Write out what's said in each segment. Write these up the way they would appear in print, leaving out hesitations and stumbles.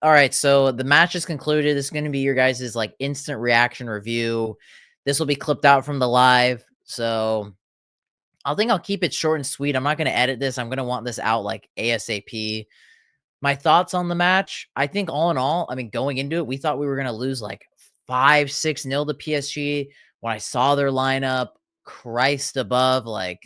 All right, so the match is concluded. This is going to be your guys' like instant reaction review. This will be clipped out from the live. So I'll keep it short and sweet. I'm not going to edit this. I'm going to want this out like ASAP. My thoughts on the match. I think all in all, I mean, going into it, we thought we were going to lose like 5-6 nil to PSG. When I saw their lineup, Christ above, like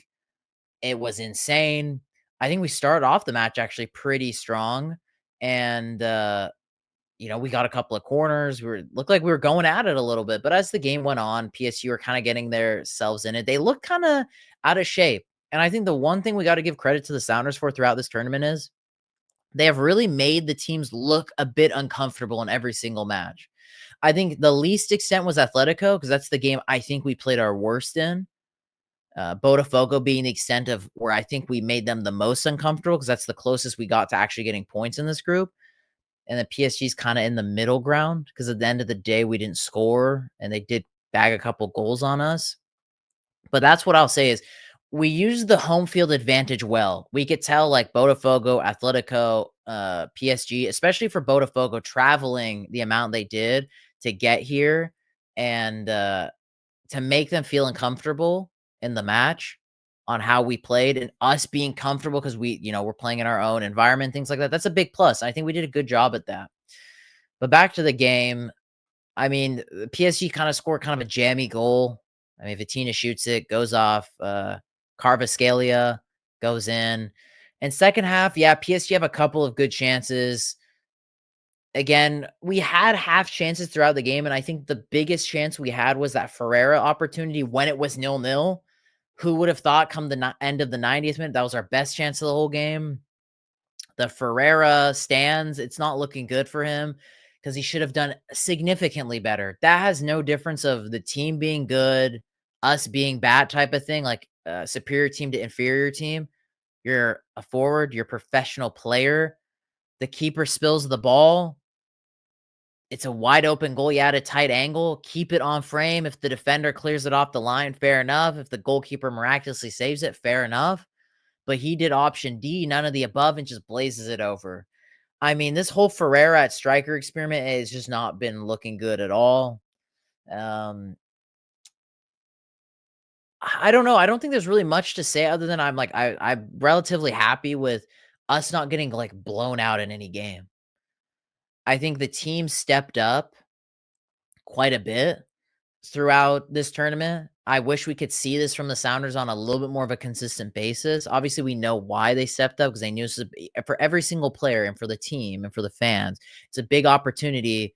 it was insane. I think we started off the match actually pretty strong. And we got a couple of corners. Looked like we were going at it a little bit, but as the game went on, PSG were kind of getting themselves in it. They looked kind of out of shape. And I think the one thing we got to give credit to the Sounders for throughout this tournament is they have really made the teams look a bit uncomfortable in every single match. I think the least extent was Atletico because that's the game I think we played our worst in. Botafogo being the extent of where I think we made them the most uncomfortable because that's the closest we got to actually getting points in this group. And the PSG's kind of in the middle ground because at the end of the day, we didn't score and they did bag a couple goals on us. But that's what I'll say is we used the home field advantage well. We could tell like Botafogo, Atletico, PSG, especially for Botafogo traveling the amount they did to get here and to make them feel uncomfortable in the match on how we played and us being comfortable because we're playing in our own environment, things like that. That's a big plus. I think we did a good job at that. But back to the game, I mean, PSG kind of scored kind of a jammy goal. I mean, Vitinha shoots it, goes off. Carvascalia goes in. And second half, yeah, PSG have a couple of good chances. Again, we had half chances throughout the game, and I think the biggest chance we had was that Ferreira opportunity when it was 0-0. Who would have thought come the end of the 90th minute, that was our best chance of the whole game. The Ferreira stands, it's not looking good for him because he should have done significantly better. That has no difference of the team being good, us being bad type of thing, like superior team to inferior team. You're a forward, you're a professional player. The keeper spills the ball. It's a wide open goal. You had a tight angle. Keep it on frame. If the defender clears it off the line, fair enough. If the goalkeeper miraculously saves it, fair enough. But he did option D, none of the above, and just blazes it over. I mean, this whole Ferreira at striker experiment has just not been looking good at all. I don't know. I don't think there's really much to say other than I'm relatively happy with us not getting like blown out in any game. I think the team stepped up quite a bit throughout this tournament. I wish we could see this from the Sounders on a little bit more of a consistent basis. Obviously, we know why they stepped up because they knew for every single player and for the team and for the fans, it's a big opportunity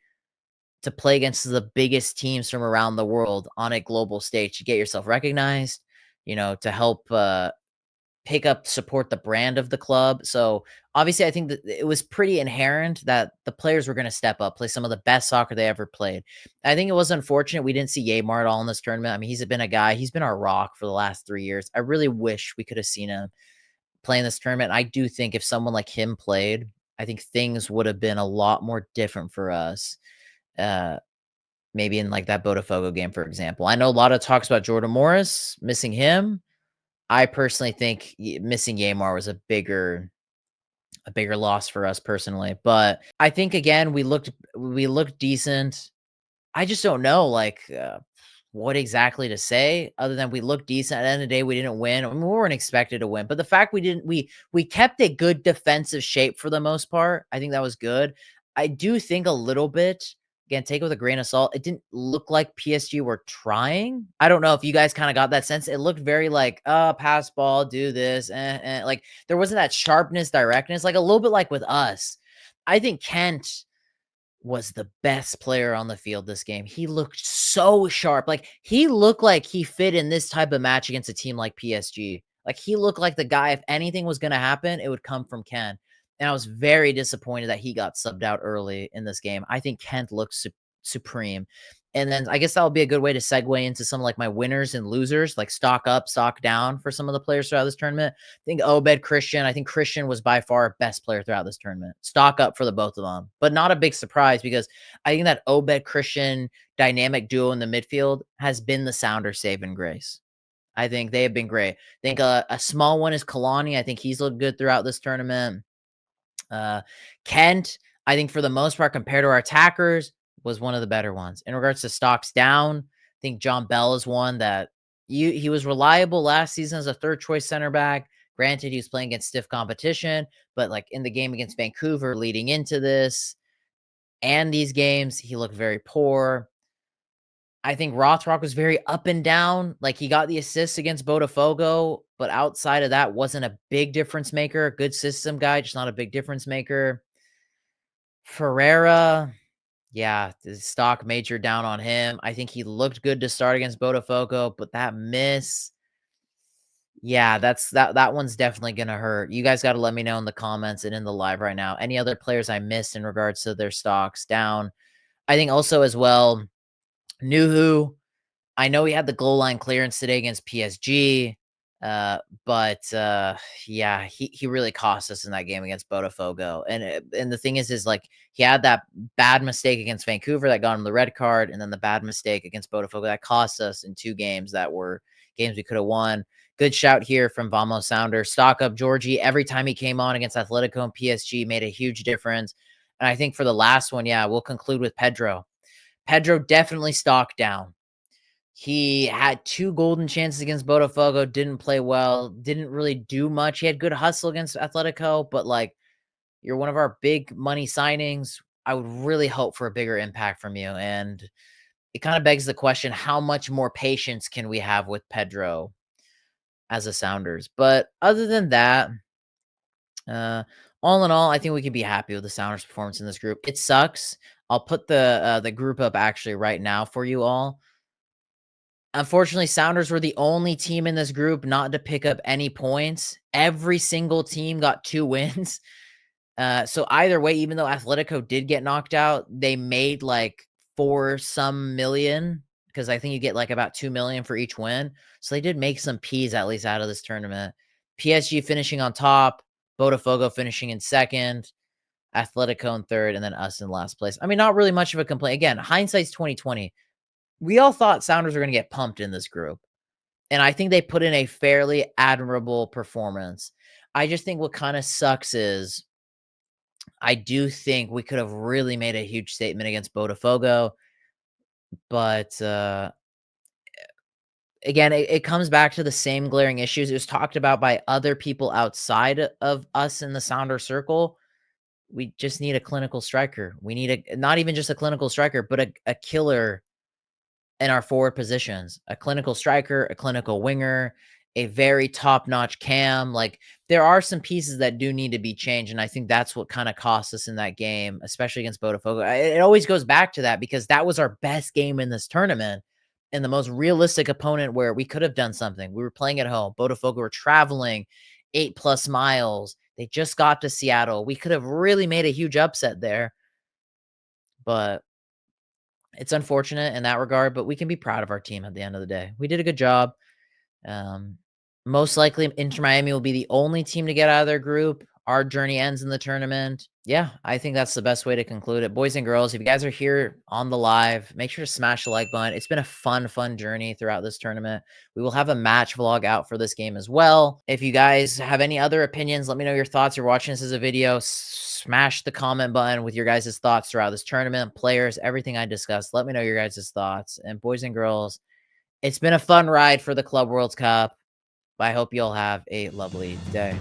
to play against the biggest teams from around the world on a global stage to get yourself recognized, to help pick up, support the brand of the club. So obviously, I think that it was pretty inherent that the players were going to step up, play some of the best soccer they ever played. I think it was unfortunate we didn't see Yeimar at all in this tournament. I mean, he's been our rock for the last 3 years. I really wish we could have seen him play in this tournament. I do think if someone like him played, I think things would have been a lot more different for us. Uh, Maybe in like that Botafogo game, for example. I know a lot of talks about Jordan Morris, missing him. I personally think missing Yeimar was a bigger loss for us personally. But I think again we looked decent. I just don't know what exactly to say other than we looked decent. At the end of the day, we didn't win. I mean, we weren't expected to win, but the fact we kept a good defensive shape for the most part. I think that was good. I do think a little bit. Again, take it with a grain of salt. It didn't look like PSG were trying. I don't know if you guys kind of got that sense. It looked very like, pass ball, do this, like there wasn't that sharpness, directness, like a little bit like with us. I think Kent was the best player on the field this game. He looked so sharp. Like he looked like he fit in this type of match against a team like PSG. Like he looked like the guy, if anything was going to happen, it would come from Ken. And I was very disappointed that he got subbed out early in this game. I think Kent looked supreme. And then I guess that would be a good way to segue into some like my winners and losers, like stock up, stock down for some of the players throughout this tournament. I think Obed Christian. I think Christian was by far our best player throughout this tournament. Stock up for the both of them, but not a big surprise because I think that Obed Christian dynamic duo in the midfield has been the Sounder saving grace. I think they have been great. I think a small one is Kalani. I think he's looked good throughout this tournament. Uh, Kent, I think for the most part, compared to our attackers, was one of the better ones. In regards to stocks down, I think John Bell is one that he was reliable last season as a third choice center back. Granted, he was playing against stiff competition, but like in the game against Vancouver leading into this and these games, he looked very poor. I think Rothrock was very up and down. Like he got the assists against Botafogo, but outside of that, wasn't a big difference maker. Good system guy, just not a big difference maker. Ferreira, yeah, the stock major down on him. I think he looked good to start against Botafogo, but that miss, yeah, that one's definitely gonna hurt. You guys got to let me know in the comments and in the live right now. Any other players I missed in regards to their stocks down? I think also as well, Nuhu. I know he had the goal line clearance today against PSG, but yeah, he really cost us in that game against Botafogo. And the thing is like he had that bad mistake against Vancouver that got him the red card, and then the bad mistake against Botafogo that cost us in 2 games that were games we could have won. Good shout here from Vamos Sounder. Stock up Georgie every time he came on against Atletico and PSG made a huge difference. And I think for the last one, yeah, we'll conclude with Pedro. Pedro definitely stock down. He had 2 golden chances against Botafogo, didn't play well, didn't really do much. He had good hustle against Atletico, but, like, you're one of our big money signings. I would really hope for a bigger impact from you, and it kinda begs the question, how much more patience can we have with Pedro as a Sounders? But other than that, uh, all in all, I think we can be happy with the Sounders' performance in this group. It sucks. I'll put the group up actually right now for you all. Unfortunately, Sounders were the only team in this group not to pick up any points. Every single team got 2 wins. So either way, even though Atletico did get knocked out, they made like 4 some million because I think you get like about 2 million for each win. So they did make some peas at least out of this tournament. PSG finishing on top, Botafogo finishing in second, Atletico in third, and then us in last place. I mean, not really much of a complaint. Again, hindsight's 2020. We all thought Sounders were going to get pumped in this group. And I think they put in a fairly admirable performance. I just think what kind of sucks is I do think we could have really made a huge statement against Botafogo, but again, it comes back to the same glaring issues. It was talked about by other people outside of us in the Sounder circle. We just need a clinical striker. We need a not even just a clinical striker, but a killer in our forward positions, a clinical striker, a clinical winger, a very top-notch cam. Like there are some pieces that do need to be changed, and I think that's what kind of cost us in that game, especially against Botafogo. It always goes back to that because that was our best game in this tournament and the most realistic opponent where we could have done something. We were playing at home. Botafogo were traveling 8+ miles. They just got to Seattle. We could have really made a huge upset there, but it's unfortunate in that regard, but we can be proud of our team at the end of the day. We did a good job. Um, Most likely, Inter Miami will be the only team to get out of their group. Our journey ends in the tournament. Yeah, I think that's the best way to conclude it. Boys and girls, if you guys are here on the live, make sure to smash the like button. It's been a fun journey throughout this tournament. We will have a match vlog out for this game as well. If you guys have any other opinions, let me know your thoughts. You're watching this as a video. Smash the comment button with your guys' thoughts throughout this tournament, players, everything I discussed. Let me know your guys' thoughts. And boys and girls, it's been a fun ride for the Club World Cup. I hope you all have a lovely day.